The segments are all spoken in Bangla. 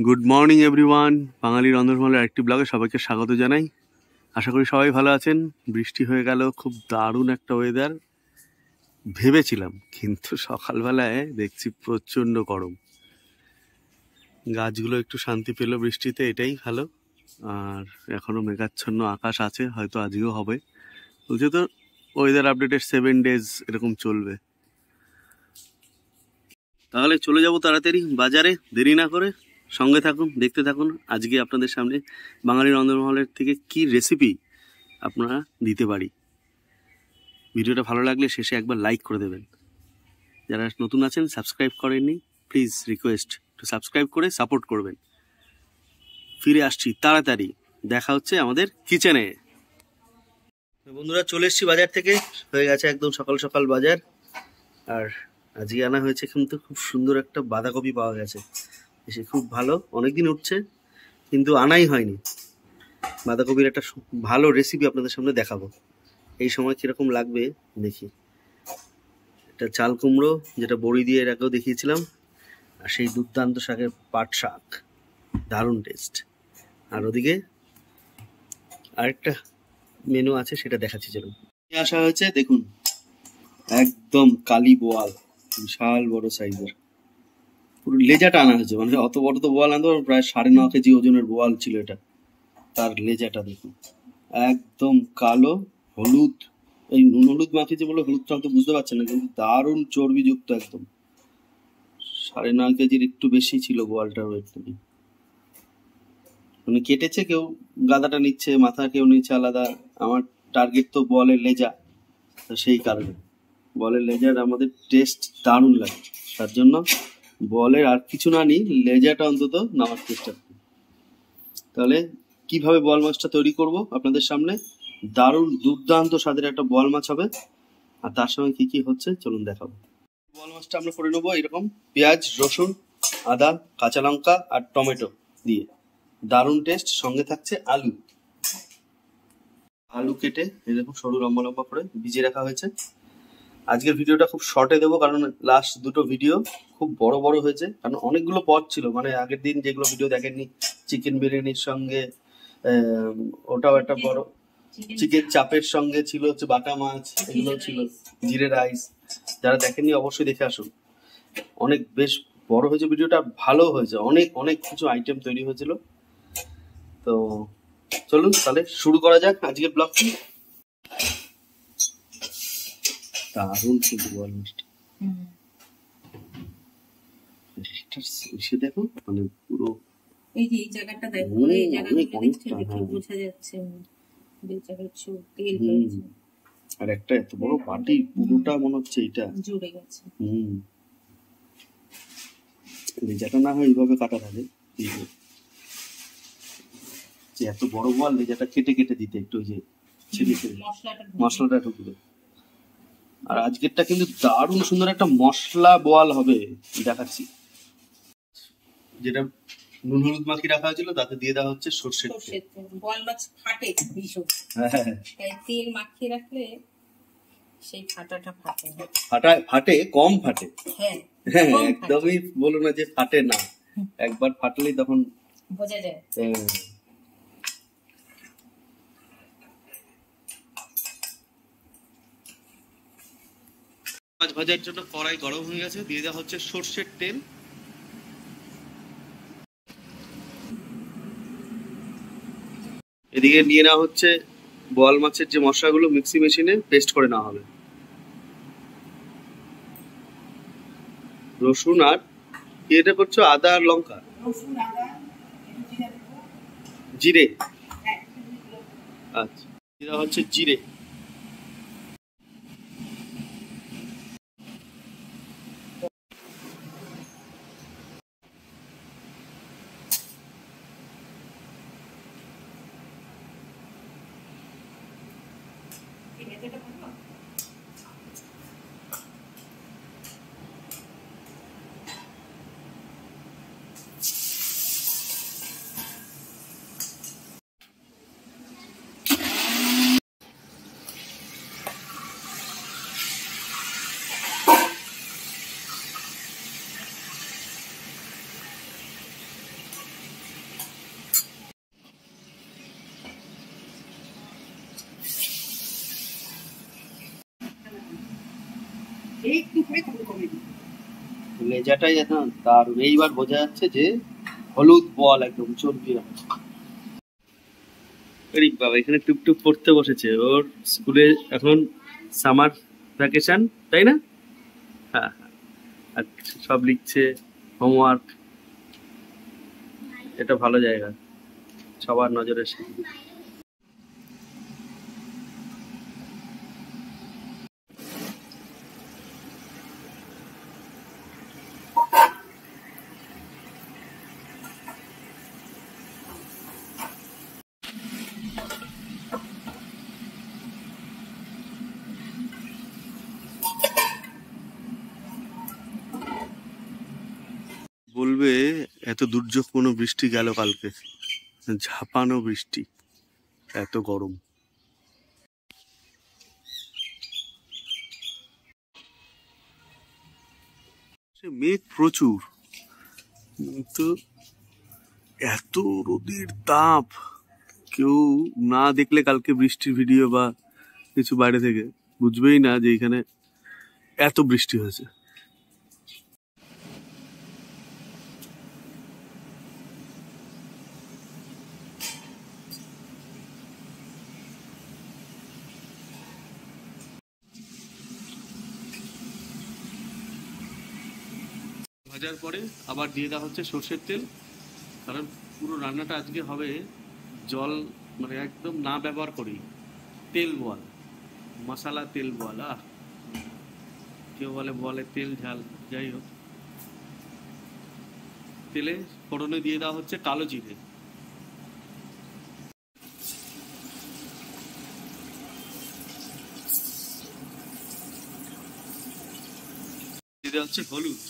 Good morning everyone. বাঙালি রন্ধনমহলের আরেকটি ব্লগে সবাইকে স্বাগত জানাই। আশা করি সবাই ভালো আছেন। বৃষ্টি হয়ে গেল, খুব দারুণ একটা ওয়েদার ভেবেছিলাম, কিন্তু সকালবেলায় দেখছি প্রচণ্ড গরম। গাছগুলো একটু শান্তি পেল বৃষ্টিতে, এটাই ভালো। আর এখনও মেঘাচ্ছন্ন আকাশ আছে, হয়তো আজকেও হবে। বলছে তো ওয়েদার আপডেটের 7 ডেজ এরকম চলবে। তাহলে চলে যাব তাড়াতাড়ি বাজারে, দেরি না করে। সঙ্গে থাকুন, দেখতে থাকুন। আজকে আপনাদের সামনে বাঙালি রন্ধনমহলের থেকে কি রেসিপি আপনারা দিতে পারি। ভিডিওটা ভালো লাগলে শেষে একবার লাইক করে দেবেন। যারা নতুন আছেন, সাবস্ক্রাইব করেননি, প্লিজ রিকোয়েস্ট একটু সাবস্ক্রাইব করে সাপোর্ট করবেন। ফিরে আসছি তাড়াতাড়ি, দেখা হচ্ছে আমাদের কিচেনে। বন্ধুরা, চলে এসছি বাজার থেকে, হয়ে গেছে একদম সকাল সকাল বাজার। আর আজকে আনা হয়েছে কিন্তু খুব সুন্দর একটা বাঁধাকপি পাওয়া গেছে, এসে খুব ভালো। অনেকদিন উঠছে কিন্তু আনাই হয়নি। বাঁধাকপির একটা ভালো রেসিপি আপনাদের সামনে দেখাবো। এই সময় কিরকম লাগবে দেখি। এটা চাল কুমড়ো, যেটা বড়ি দিয়ে এর আগেও দেখিয়েছিলাম, আর সেই দুর্দান্ত শাকের পাট শাক, দারুণ টেস্ট। আর ওদিকে আরেকটা মেনু আছে, সেটা দেখাচ্ছি। চলুন। আসা হয়েছে, দেখুন, একদম কালি বোয়াল, বিশাল বড় সাইজের। পুরো লেজাটা আনা হয়েছে, মানে অত বড় তো বোয়াল আনতে পারবো, প্রায় 9.5 কেজি ওজনের বোয়াল ছিল এটা। তার লেজাটা দেখুন, একদম কালো, হলুদ। এই নুন হলুদ মাখিয়েছে বলে হলুদটা হয়তো বুঝতে পারছেন না, কিন্তু দারুণ চর্বিযুক্ত একদম। 9.5 কেজির একটু বেশি ছিল বোয়ালটার ওয়েট। মানে কেটেছে কেউ, গাদাটা নিচ্ছে, মাথা কেউ নিচ্ছে আলাদা। আমার টার্গেট তো বলের লেজা, তো সেই কারণে বলের লেজার আমাদের টেস্ট দারুণ লাগে। তার জন্য বলের আর কিছু না নিই, লেজাটা অন্তত নেওয়ার চেষ্টা করি। তাহলে কিভাবে বোয়াল মাছটা তৈরি করব আপনাদের সামনে, দারুণ দুর্দান্ত স্বাদের একটা বোয়াল মাছ হবে। আর তার সঙ্গে কি কি হচ্ছে চলুন দেখাবো। বোয়াল মাছটা আমরা করে নেবো এরকম পেঁয়াজ, রসুন, আদা, কাঁচা লঙ্কা আর টমেটো দিয়ে, দারুণ টেস্ট। সঙ্গে থাকছে আলু। আলু কেটে এরকম সরু লম্বা লম্বা করে ভিজিয়ে রাখা হয়েছে। আজকের ভিডিওটা খুব শর্টে দেবো, কারণ লাস্ট দুটো ভিডিও খুব বড় বড় হয়েছে। কারণ অনেকগুলো পদ ছিল, মানে আগের দিন যেগুলো ভিডিও দেখেননি, চিকেন বিরিয়ানির সঙ্গে ওটাও একটা বড়, চিকেন চাপের সঙ্গে ছিল হচ্ছে বাটা মাছ, এগুলো ছিল, জিরে রাইস। যারা দেখেননি অবশ্যই দেখে আসুন। অনেক বেশ বড় হয়েছে ভিডিওটা, ভালো হয়েছে, অনেক অনেক কিছু আইটেম তৈরি হয়েছিল। তো চলুন তাহলে শুরু করা যাক আজকের ব্লগটি। দারুণ কিন্তু বোয়াল মাছটা, এসে দেখো, মানে পুরো এই যে এই জায়গাটা দেখো, এই জায়গাটা দেখো, বোঝা যাচ্ছে তেল হয়েছে। আর একটা এত বড় বাটি, পুরোটা মনে হচ্ছে এটা জুড়ে গেছে। লেজাটা না হয় এইভাবে কাটা থাকে, যে এত বড় বোয়াল, লেজাটা কেটে কেটে দিতে একটু, ওই যে ছিঁড়ে ছিঁড়ে মশলাটা ঢুকবে। আর আজকেরটা কিন্তু দারুণ সুন্দর একটা মশলা বোয়াল হবে, দেখাচ্ছি। যেটা নুন হলুদ মাখিয়ে রাখা হয়েছিল, তাতে দিয়ে দেওয়া হচ্ছে সর্ষের তেল। বোয়াল মাছ ফাটে ভীষণ, তাই তেল মাখিয়ে রাখলে সেই ফাটাটা ফাটে কম ফাটে। হ্যাঁ, একদমই বলো না যে ফাটে না, একবার ফাটলেই তখন বোঝা যায়। মাছ ভাজার জন্য কড়াই গরম হয়ে গেছে, দিয়ে দেওয়া হচ্ছে সর্ষের তেল। এদিকে নিয়ে নেওয়া হচ্ছে বোয়াল মাছের যে মশলাগুলো, মিক্সি মেশিনে পেস্ট করে নেওয়া হবে। রসুন আর কি এটা করছো, আদা আর লঙ্কা, জিরে। আচ্ছা, এটা হচ্ছে জিরে। লেজাটাই এখন দারুণ, এইবার বোঝা যাচ্ছে যে হলুদ বল একদম চর্বি আছে। বাবা এখানে টুকটুক পড়তে বসেছে, ওর স্কুলে এখন সামার ভ্যাকেশন, তাই না? হ্যাঁ হ্যাঁ, আর সব লিখছে, হোমওয়ার্ক। এটা ভালো জায়গা, সবার নজরে সামনে। বলবে এত দুর্যোগ কোনো বৃষ্টি গেল কালকে, ঝাঁপানো বৃষ্টি, এত গরম। মেঘ প্রচুর, কিন্তু এত রোদের তাপ, কেউ না দেখলে কালকে বৃষ্টির ভিডিও বা কিছু বাইরে থেকে বুঝবেই না যে এখানে এত বৃষ্টি হয়েছে। ভাজার পরে আবার দিয়ে দেওয়া হচ্ছে সর্ষের তেল, কারণ পুরো রান্নাটা আজকে হবে জল মানে একদম না ব্যবহার করি, তেল বল, মশলা তেল বল। কেউ বলে বলে তেল ঝাল, যাই হোক। তেলে ফোড়নে দিয়ে দেওয়া হচ্ছে কালো জিরে, দিয়ে দেওয়া হচ্ছে হলুদ,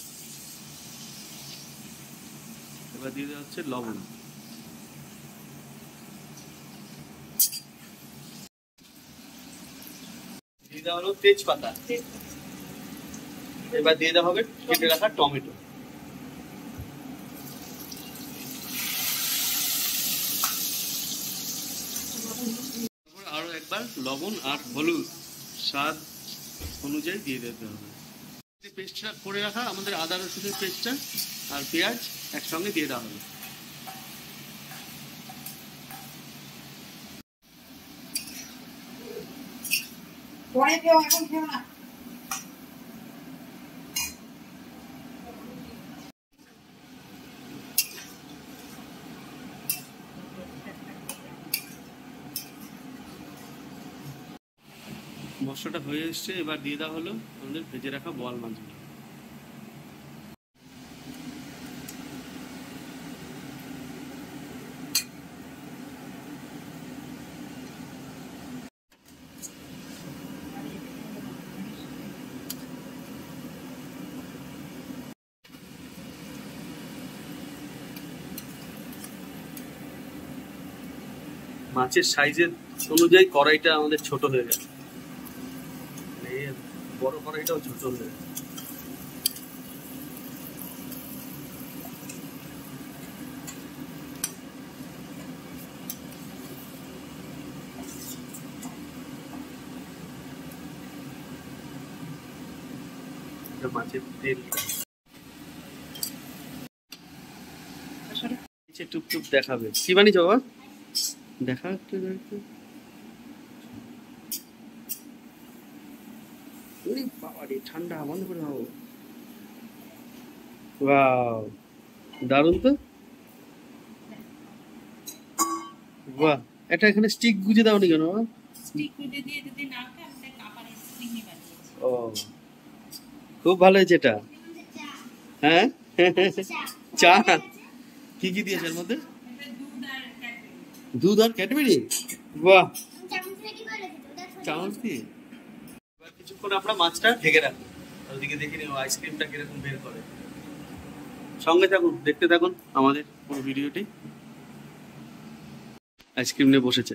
এবার দিয়ে দেওয়া হচ্ছে লবণ, দিয়ে দেওয়া হলো তেজপাতা, এবার দিয়ে দেওয়া হবে কেটে রাখা টমেটো, আরো একবার লবণ আর হলুদ স্বাদ অনুযায়ী দিয়ে দিতে হবে। পেস্টটা করে রাখা আমাদের আদা রসুনের পেস্টটা আর পেঁয়াজ একসঙ্গে দিয়ে দেওয়া হবে। মশলাটা হয়ে এসছে, এবার দিয়ে দেওয়া হলো আমাদের ভেজে রাখা বোয়াল মাছগুলো। মাছের সাইজের অনুযায়ী কড়াইটা আমাদের ছোট হয়ে গেছে, বড় কড়াইটাও ছোট হয়ে গেছে। মাছের তেল টুকটুক দেখাবে, কি বানিয়েছ বাবা? দেখা একটু বাবা রে, ঠান্ডা, বন্ধ করে খাবো। ওয়াও, দারুণ তো। বাহ, এটা এখানে স্টিক গুজে দাওনি কেন? স্টিক গুজে দিয়ে যদি না খায় আমি কাপারে স্প্রিং বানিয়েছি। ও, খুব ভালো হয়েছে এটা। হ্যাঁ, চা কি কি দিয়েছে এর মধ্যে? দুধ আর ক্যাডবেরি। বাহ, চামচ দিয়ে। এবার কিছুক্ষণ আমরা মাছটা ঢেকে রাখবো, ওদিকে দেখে নিও আইসক্রিমটা কিরকম বের করে। সঙ্গে থাকুন, দেখতে থাকুন আমাদের পুরো ভিডিওটি। আইসক্রিম নিয়ে বসেছে,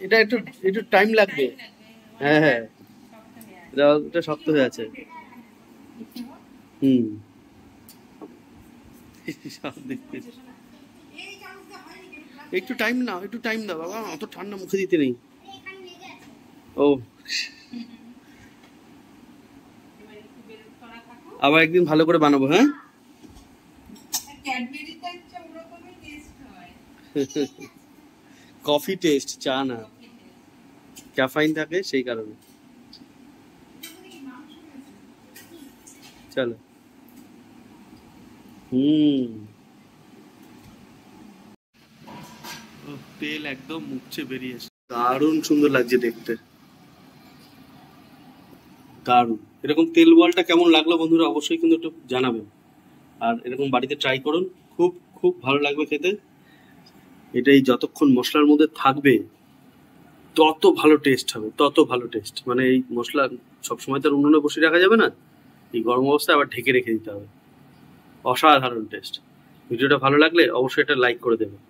এটা একটু একটু টাইম লাগবে। হ্যাঁ হ্যাঁ, এটা শক্ত হয়ে আছে। হুম, একটু টাইম নাও, একটু টাইম দাও বাবা, অত ঠান্ডা মুখে দিতে নেই। ও আবার একদিন ভালো করে বানাবো। হ্যাঁ, ক্যাডবেরিটা একটা ওরকমই টেস্ট হয়। কফি টেস্ট, চা না, ক্যাফাইন থাকে সেই কারণে। চলো। তেল একদম মুখছে বেরিয়েছে, দারুণ সুন্দর লাগছে দেখতে, দারুণ। এরকম তেল বলটা কেমন লাগলো বন্ধুরা অবশ্যই কিন্তু একটু জানাবেন, আর এরকম বাড়িতে ট্রাই করুন, খুব খুব ভালো লাগবে খেতে। এটাই যতক্ষণ মশলার মধ্যে থাকবে তত ভালো টেস্ট হবে, তত ভালো টেস্ট। মানে এই মশলা সবসময় তো আর উনুনে বসিয়ে রাখা যাবে না, এই গরম অবস্থায় আবার ঢেকে রেখে দিতে হবে। অসাধারণ টেস্ট। ভিডিওটা ভালো লাগলে অবশ্যই এটা লাইক করে দেবেন।